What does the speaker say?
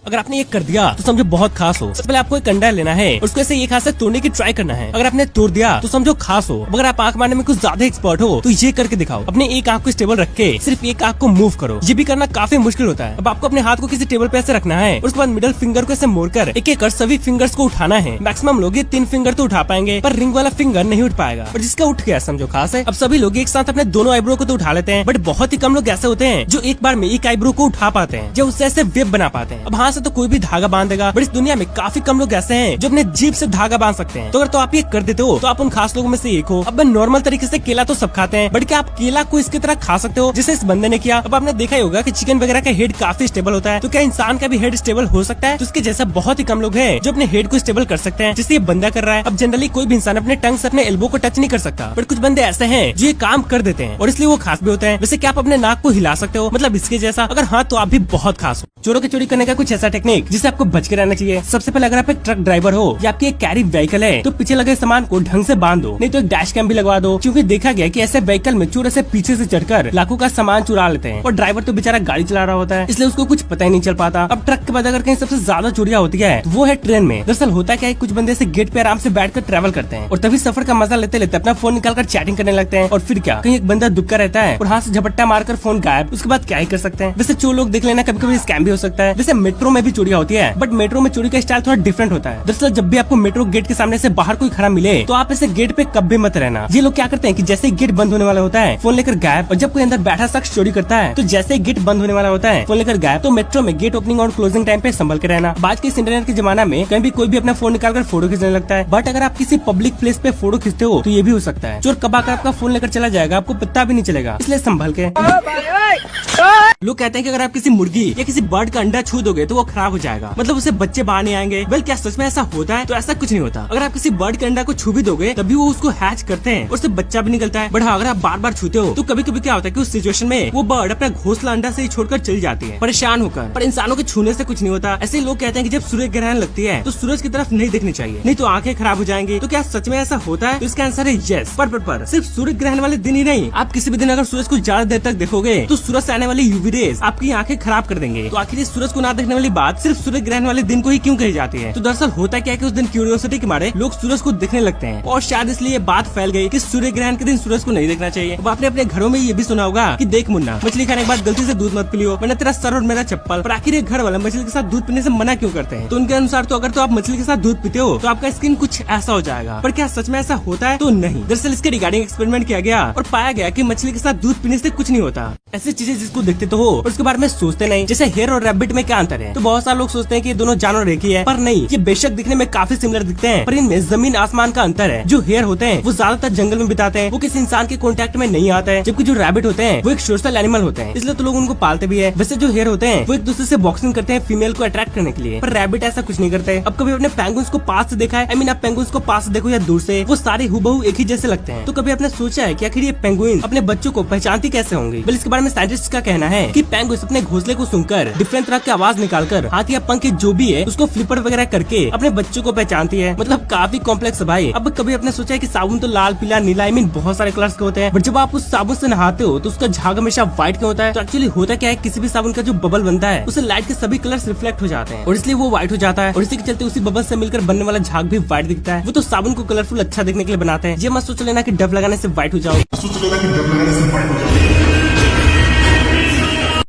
अगर आपने ये कर दिया तो समझो बहुत खास हो। सबसे पहले आपको एक अंडा लेना है और उसको ऐसे एक हाथ से तोड़ने की ट्राई करना है। अगर आपने तोड़ दिया तो समझो खास हो। अगर आप आंख मारने में कुछ ज्यादा एक्सपर्ट हो तो ये करके दिखाओ। अपने एक आंख को स्टेबल रख के सिर्फ एक आंख को मूव करो। ये भी करना काफी मुश्किल होता है। अब आपको अपने हाथ को किसी टेबल पे ऐसे रखना है और उसके बाद मिडल फिंगर को ऐसे मोड़कर एक एक कर सभी फिंगर्स को उठाना है। मैक्सिमम लोग ये 3 फिंगर तो उठा पाएंगे पर रिंग वाला फिंगर नहीं उठ पाएगा और जिसका उठ गया समझो खास है। अब सभी लोग एक साथ अपने दोनों आईब्रो को तो उठा लेते हैं बट बहुत ही कम लोग ऐसे होते हैं जो एक बार में एक आईब्रो को उठा पाते हैं, जो उससे ऐसे वेब बना पाते हैं। अब हाथ से तो कोई भी धागा बांध देगा बट इस दुनिया में काफी कम लोग ऐसे हैं जो अपने जीभ से धागा बांध सकते हैं। तो अगर तो आप ये कर देते हो तो आप उन खास लोगों में से एक हो। अब नॉर्मल तरीके से केला तो सब खाते हैं बट क्या आप केला को इसकी तरह खा सकते हो जैसे इस बंदे ने किया। अब आपने देखा ही होगा कि चिकन वगैरह का हेड काफी स्टेबल होता है, तो क्या इंसान का भी हेड स्टेबल हो सकता है? तो इसके जैसा बहुत ही कम लोग हैं जो अपने हेड को स्टेबल कर सकते हैं जिससे ये बंदा कर रहा है। अब जनरली कोई भी इंसान अपने टंग से अपने एल्बो को टच नहीं कर सकता बट कुछ बंदे ऐसे हैं जो ये काम कर देते हैं और इसलिए वो खास भी होते हैं। वैसे क्या आप अपने नाक को हिला सकते हो मतलब इसके जैसा? अगर हाँ तो आप भी बहुत खास हो। चोरों की चोरी करने का कुछ ऐसा टेक्निक जिससे आपको बच के रहना चाहिए। सबसे पहले अगर आप एक ट्रक ड्राइवर हो या आपकी एक कैरी व्हीकल है तो पीछे लगे सामान को ढंग से बांध दो, नहीं तो एक डैश कैम भी लगवा दो, क्योंकि देखा गया कि ऐसे व्हीकल में चोर ऐसे पीछे से चढ़कर लाखों का सामान चुरा लेते हैं और ड्राइवर तो बेचारा गाड़ी चला रहा होता है इसलिए उसको कुछ पता ही नहीं चल पाता। अब ट्रक के बाद अगर कहीं सबसे ज्यादा चोरियां होती है तो वो है ट्रेन में। दरअसल होता क्या है, कुछ बंदे से गेट पे आराम से बैठकर ट्रैवल करते हैं और तभी सफर का मजा लेते लेते अपना फोन निकालकर चैटिंग करने लगते हैं और फिर क्या कहीं एक बंदा दुबका रहता है और हाथ से झपट्टा मारकर फोन गायब। उसके बाद क्या ही कर सकते हैं। वैसे चोर लोग देख लेना कभी कभी स्कैम भी हो सकता है। वैसे मेट्रो में भी चोरियां होती है बट मेट्रो में चोरी का स्टाइल थोड़ा डिफरेंट होता है। दरअसल जब भी आपको मेट्रो गेट के सामने से बाहर कोई खड़ा मिले तो आप ऐसे गेट पे कभी मत रहना। ये लोग क्या करते हैं कि जैसे ही गेट बंद होने वाला होता है फोन लेकर गायब, और जब कोई अंदर बैठा शख्स चोरी करता है तो जैसे ही गेट बंद होने वाला होता है फोन लेकर गायब। तो मेट्रो में गेट ओपनिंग और क्लोजिंग टाइम पे संभल के रहना। आज के इस इंटरनेट के जमाना में कहीं भी कोई भी अपना फोन निकालकर फोटो खींचने लगता है बट अगर आप किसी पब्लिक प्लेस पे फोटो खींचते हो तो ये भी हो सकता है चोर कब आकर आपका फोन लेकर चला जाएगा, आपको पता भी नहीं चलेगा, इसलिए संभल के। लोग कहते हैं कि अगर आप किसी मुर्गी या किसी बर्ड का अंडा छू दोगे तो वो खराब हो जाएगा, मतलब उसे बच्चे बाहर नहीं आएंगे। वेल क्या सच में ऐसा होता है? तो ऐसा कुछ नहीं होता। अगर आप किसी बर्ड के अंडा को छू भी दोगे तभी वो उसको हैच करते हैं और उससे बच्चा भी निकलता है। बट हाँ, अगर आप बार बार छूते हो तो कभी कभी क्या होता है कि उस सिचुएशन में वो बर्ड अपना घोंसला अंडा से ही छोड़कर चली जाती है परेशान होकर। पर इंसानों के छूने से कुछ नहीं होता। ऐसे लोग कहते हैं कि जब सूर्य ग्रहण लगती है तो सूरज की तरफ नहीं देखनी चाहिए, नहीं तो आंखें खराब हो जाएंगी। तो क्या सच में ऐसा होता है? तो इसका आंसर है यस। पर सिर्फ सूर्य ग्रहण वाले दिन ही नहीं, आप किसी भी दिन अगर सूरज को ज्यादा देर तक देखोगे तो सूरज से आने वाली यूवी रेज आपकी आंखें खराब कर देंगे। तो आखिर सूरज को ना देखने वाली बात सिर्फ सूर्य ग्रहण वाले दिन को ही क्यों कही जाती है? तो दरअसल होता क्या है कि उस दिन क्यूरियोसिटी के मारे लोग सूरज को देखने लगते हैं और शायद इसलिए ये बात फैल गई कि सूर्य ग्रहण के दिन सूरज को नहीं देखना चाहिए। अब आपने अपने घरों में ये भी सुना होगा कि देख मुन्ना, मछली खाने के बाद गलती से दूध मत पिलियो वरना तेरा सर और मेरा चप्पल। पर आखिर घर वाला मछली के साथ दूध पीने से मना क्यों करते हैं? तो उनके अनुसार तो अगर तो आप मछली के साथ दूध पीते हो तो आपका स्किन कुछ ऐसा हो जाएगा। पर क्या सच में ऐसा होता है? तो नहीं। दरअसल इसके रिगार्डिंग एक्सपेरिमेंट किया गया और पाया गया कि मछली के साथ दूध पीने से कुछ नहीं होता। ऐसी चीजें जिसको देखते तो हो और उसके बारे में सोचते नहीं। जैसे हेयर और रैबिट में क्या अंतर है? तो बहुत सारे लोग सोचते हैं कि ये दोनों जानवर एक ही है, पर नहीं। ये बेशक दिखने में काफी सिमिलर दिखते हैं पर इनमें जमीन आसमान का अंतर है। जो हेयर होते हैं वो ज्यादातर जंगल में बिताते हैं, वो किसी इंसान के कॉन्टेक्ट में नहीं आते हैं, जबकि जो रैबिट होते हैं वो एक सोशल एनिमल होते हैं, इसलिए तो लोग उनको पालते भी है। वैसे जो हेयर होते हैं वो एक दूसरे से बॉक्सिंग करते हैं फीमेल को अट्रैक्ट करने के लिए, पर रैबिट ऐसा कुछ नहीं करते। अब कभी अपने पेंगुइन्स को पास से देखा है? आई मीन आप पेंगुइन्स को पास से देखो या दूर से, वो सारे हुबहू एक ही जैसे लगते हैं। तो कभी आपने सोचा है कि आखिर ये पेंगुइन अपने बच्चों को पहचानती कैसे होंगी? बल इसके बारे में साइंटिस्ट का कहना है कि पेंगुइन्स अपने घोंसले को सुनकर डिफरेंट तरह की आवाज निकालकर हाथ या पंख जो भी है उसको फ्लिपर वगैरह करके अपने बच्चों को पहचानती है। मतलब काफी कॉम्प्लेक्स है भाई। अब कभी आपने सोचा है कि साबुन तो लाल, पीला, नीला, आई मीन बहुत सारे कलर्स के होते हैं, बट जब आप उस साबुन से नहाते हो तो उसका झाग हमेशा व्हाइट क्यों होता है? तो एक्चुअली होता क्या है, किसी भी साबुन का जो बबल बनता है उसे लाइट के सभी कलर्स रिफ्लेक्ट हो जाते हैं और इसलिए वो व्हाइट हो जाता है और इसी के चलते उसी बबल से मिलकर बनने वाला झाग भी व्हाइट दिखता है। वो तो साबुन को कलरफुल अच्छा दिखने के लिए बनाते हैं। ये मत सोच लेना कि डब लगाने से व्हाइट हो जाओ।